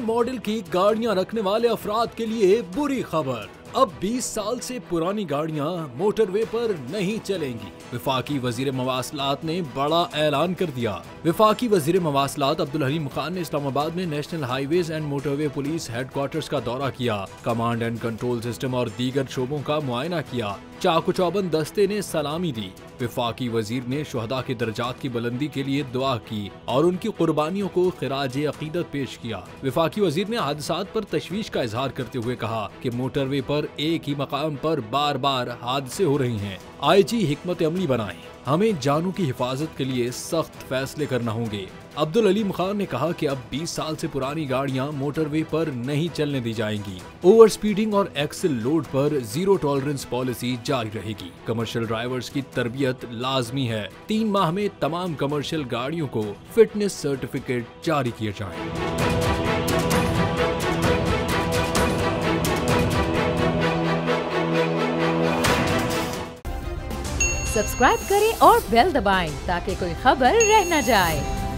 Model की गाड़ियां रखने वाले अफराद के लिए बुरी खबर। अब 20 साल से पुरानी गाड़ियां मोटरवे पर नहीं चलेंगी। विफाकी वजीर मवासलात ने बड़ा ऐलान कर दिया। विफाकी वजीर मवासलात अब्दुल हलीम खान ने इस्लामाबाद में national highways and motorway police headquarters का दौरा किया। कमांड एंड कंट्रोल सिस्टम और दीगर शोबों का मुआयना किया। चाकू चौबंद दस्ते ने सलामी दी। विफाकी वजीर ने शुहदा के दर्जात की बुलंदी के लिए दुआ की और उनकी कुर्बानियों को खिराज अकीदत पेश किया। विफाकी वजीर ने हादसात पर तशवीश का इजहार करते हुए कहा कि मोटरवे पर एक ही मकाम पर बार बार हादसे हो रही हैं। IG हिकमत अमली बनाएं। हमें जानों की हिफाजत के लिए सख्त फैसले करना होंगे। अब्दुल हलीम खान ने कहा कि अब 20 साल से पुरानी गाड़ियां मोटरवे पर नहीं चलने दी जाएंगी। ओवर स्पीडिंग और एक्सेल लोड पर जीरो टॉलरेंस पॉलिसी जारी रहेगी। कमर्शियल ड्राइवर्स की तरबियत लाजमी है। 3 माह में तमाम कमर्शियल गाड़ियों को फिटनेस सर्टिफिकेट जारी किए जाएं। सब्सक्राइब करें और बेल दबाएं ताकि कोई खबर रह न जाए।